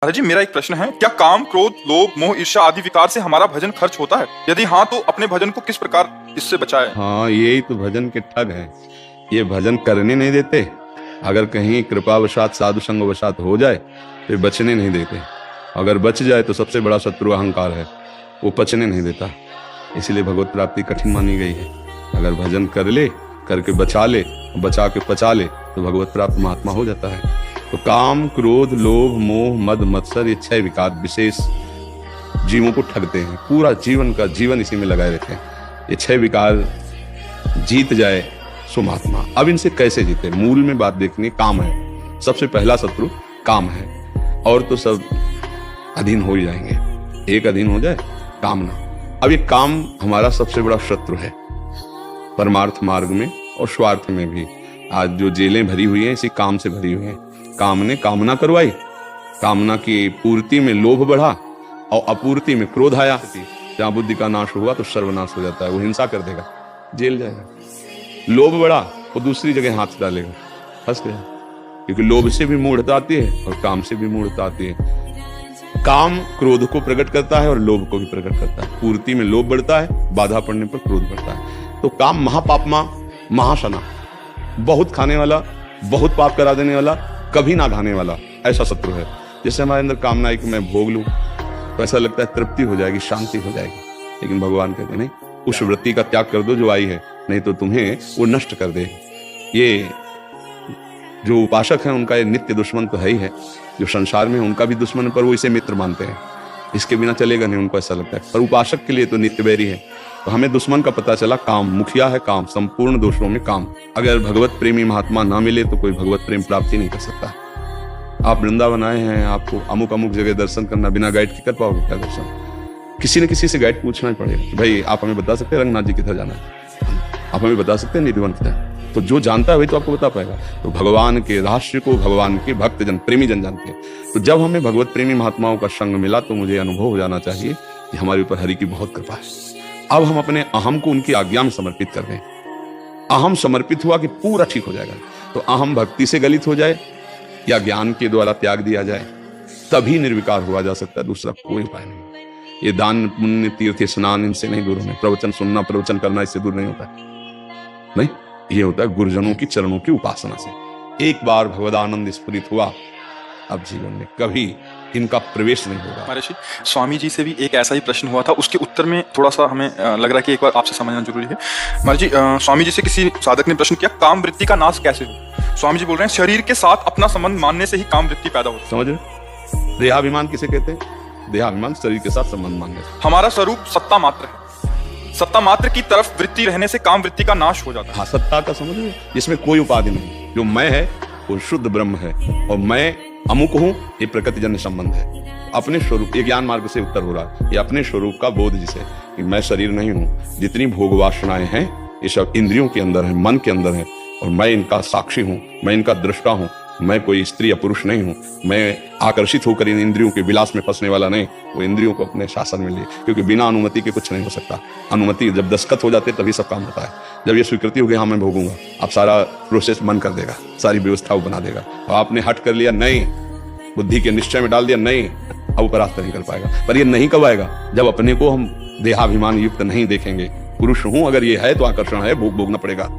अरे जी, मेरा एक प्रश्न है, क्या काम, क्रोध, लोभ, मोह, ईर्ष्या आदि विकार से हमारा भजन खर्च होता है? यदि हाँ, तो अपने भजन को किस प्रकार इससे बचाएं? हाँ, यही तो भजन के ठग हैं। ये भजन करने नहीं देते। अगर कहीं कृपावशात साधु संगवशात हो जाए तो ये बचने नहीं देते। अगर बच जाए तो सबसे बड़ा शत्रु अहंकार है, वो पचने नहीं देता। इसलिए भगवत प्राप्ति कठिन मानी गई है। अगर भजन कर ले, करके बचा ले, बचा के पचा ले तो भगवत प्राप्त महात्मा हो जाता है। तो काम, क्रोध, लोभ, मोह, मद, मत्सर, ये 6 विकार विशेष जीवों को ठगते हैं। पूरा जीवन इसी में लगाए रहते हैं। ये 6 विकार जीत जाए सो महात्मा। अब इनसे कैसे जीते? मूल में बात देखनी, काम है। सबसे पहला शत्रु काम है, और तो सब अधीन हो ही जाएंगे। एक अधीन हो जाए, कामना। अब ये काम हमारा सबसे बड़ा शत्रु है, परमार्थ मार्ग में और स्वार्थ में भी। आज जो जेलें भरी हुई हैं इसी काम से भरी हुई हैं। काम ने कामना करवाई, कामना की पूर्ति में लोभ बढ़ा और अपूर्ति में क्रोध आया। जहां बुद्धि का नाश हुआ तो सर्वनाश हो जाता है। वो हिंसा कर देगा, जेल जाएगा। लोभ बढ़ा, वो दूसरी जगह हाथ डालेगा, फंस गया। क्योंकि लोभ से भी मूढ़ता आती है और काम से भी मूढ़ता आती है। काम क्रोध को प्रकट करता है और लोभ को भी प्रकट करता है। पूर्ति में लोभ बढ़ता है, बाधा पड़ने पर क्रोध बढ़ता है। तो काम महापापमा महाशना, बहुत खाने वाला, बहुत पाप करा देने वाला, कभी ना खाने वाला, ऐसा शत्रु है। जैसे हमारे अंदर कामना है कि मैं भोग लूं तो ऐसा लगता है तृप्ति हो जाएगी, शांति हो जाएगी। लेकिन भगवान कहते नहीं, उस वृत्ति का त्याग कर दो जो आई है, नहीं तो तुम्हें वो नष्ट कर दे। ये जो उपासक हैं उनका ये नित्य दुश्मन तो है ही है। जो संसार में उनका भी दुश्मन है, पर वो इसे मित्र मानते हैं। इसके बिना चलेगा नहीं, उनको ऐसा लगता है। पर उपासक के लिए तो नित्य बैरी है। तो हमें दुश्मन का पता चला, काम मुखिया है। काम संपूर्ण दोषों में काम। अगर भगवत प्रेमी महात्मा ना मिले तो कोई भगवत प्रेम प्राप्ति नहीं कर सकता। आप वृंदावन आए हैं, आपको अमुक अमुक जगह दर्शन करना, बिना गाइड के कर पाओगे क्या दर्शन? किसी न किसी से गाइड पूछना ही पड़ेगा। भाई आप हमें बता सकते हैं रंगनाथ जी किधर जाना है? आप हमें बता सकते हैं निधिवन किधर? तो जो जानता है वही तो आपको बता पाएगा। तो भगवान के रहस्य को भगवान के भक्त जन, प्रेमी जन जानते हैं। तो जब हमें भगवत प्रेमी महात्माओं का संग मिला तो मुझे अनुभव हो जाना चाहिए कि हमारे ऊपर हरि की बहुत कृपा है। अब हम अपने अहम को उनकी आज्ञा में समर्पित कर दें। अहम समर्पित हुआ कि पूरा ठीक हो जाएगा। तो अहम भक्ति से गलित हो जाए या ज्ञान के द्वारा त्याग दिया जाए, तभी निर्विकार हुआ जा सकता है। दूसरा कोई उपाय नहीं। ये दान, पुण्य, तीर्थ, स्नान, इनसे नहीं दूर होने। प्रवचन सुनना, प्रवचन करना, इससे दूर नहीं होता है। नहीं, ये होता है गुरुजनों की चरणों की उपासना से। एक बार भगवदानंद स्फुरित हुआ, अब जीवन में कभी इनका प्रवेश नहीं होगा। महर्षि, स्वामी जी से भी एक ऐसा ही प्रश्न हुआ था। उसके उत्तर में थोड़ा सा हमें लग रहा है कि एक बार आपसे समझना जरूरी है। महर्षि, स्वामी जी से किसी साधक ने प्रश्न किया, काम वृत्ति का नाश कैसे हो? स्वामी जी बोल रहे हैं, शरीर के साथ अपना संबंध मानने से ही काम वृत्ति पैदा होती है। समझ रहे? देहाभिमान किसे कहते हैं? देहाभिमान शरीर के साथ संबंध मानने से। हमारा स्वरूप सत्ता मात्र है। सत्ता मात्र की तरफ वृत्ति रहने से काम वृत्ति का नाश हो जाता है। हाँ, सत्ता का समझ रहे, जिसमें कोई उपाधि नहीं। जो मैं है वो शुद्ध ब्रह्म है, और मैं अमुक हूं, ये प्रकृति जन्य संबंध है। अपने स्वरूप, ये ज्ञान मार्ग से उत्तर हो रहा है। ये अपने स्वरूप का बोध, जिसे कि मैं शरीर नहीं हूं। जितनी भोग वासनाएं हैं ये सब इंद्रियों के अंदर है, मन के अंदर है, और मैं इनका साक्षी हूं, मैं इनका दृष्टा हूं। मैं कोई स्त्री या पुरुष नहीं हूं। मैं आकर्षित होकर इन इंद्रियों के विलास में फंसने वाला नहीं। वो इंद्रियों को अपने शासन में लिए, क्योंकि बिना अनुमति के कुछ नहीं हो सकता। अनुमति जब दस्तखत हो जाते तभी सब काम होता है। जब ये स्वीकृति हो गई, हाँ मैं भोगूंगा, अब सारा प्रोसेस बंद कर देगा, सारी व्यवस्था वो बना देगा। और आपने हट कर लिया, नहीं, बुद्धि के निश्चय में डाल दिया, नहीं, अब वो परास्त नहीं कर पाएगा। पर ये नहीं कब आएगा? जब अपने को हम देहाभिमान युक्त नहीं देखेंगे। पुरुष हूं अगर ये है तो आकर्षण है, भोग भोगना पड़ेगा।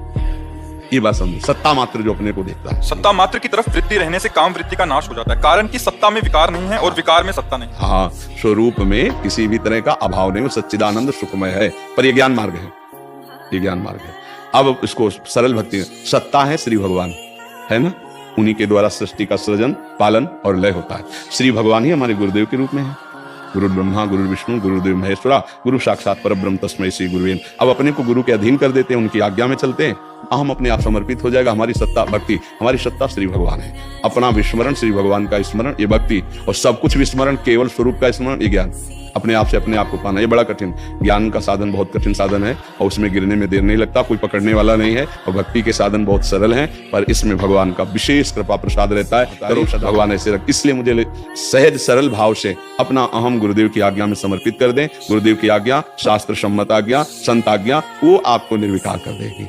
ये बात समझो। सत्ता मात्र जो अपने को देखता है, सत्ता मात्र की तरफ वृत्ति रहने से काम वृत्ति का नाश हो जाता है। कारण कि सत्ता में विकार नहीं है और विकार में सत्ता नहीं। हाँ, स्वरूप में किसी भी तरह का अभाव नहीं, वो सच्चिदानंद सुखमय है। पर ये ज्ञान मार्ग है, ये ज्ञान मार्ग है। अब इसको सरल भक्ति, सत्ता है श्री भगवान, है ना? उन्हीं के द्वारा सृष्टि का सृजन, पालन और लय होता है। श्री भगवान ही हमारे गुरुदेव के रूप में है। गुरु ब्रह्मा, गुरु विष्णु, गुरुदेव महेश्वरा, गुरु साक्षात परब्रह्म तस्मै श्री गुरुवेन। अब अपने को गुरु के अधीन कर देते हैं, उनकी आज्ञा में चलते हैं, हम अपने आप समर्पित हो जाएगा। हमारी सत्ता भक्ति, हमारी सत्ता श्री भगवान है। अपना विस्मरण, श्री भगवान का स्मरण, ये भक्ति। और सब कुछ विस्मरण, केवल स्वरूप का स्मरण, ये ज्ञान। अपने आप से अपने आप को पाना, ये बड़ा कठिन ज्ञान का साधन, बहुत कठिन साधन है। और उसमें गिरने में देर नहीं लगता, कोई पकड़ने वाला नहीं है। और भक्ति के साधन बहुत सरल हैं, पर इसमें भगवान का विशेष कृपा प्रसाद रहता है। भगवान ऐसे रख, इसलिए मुझे सहज सरल भाव से अपना अहम गुरुदेव की आज्ञा में समर्पित कर दें। गुरुदेव की आज्ञा, शास्त्र सम्मत आज्ञा, संत आज्ञा, वो आपको निर्विकार कर देगी।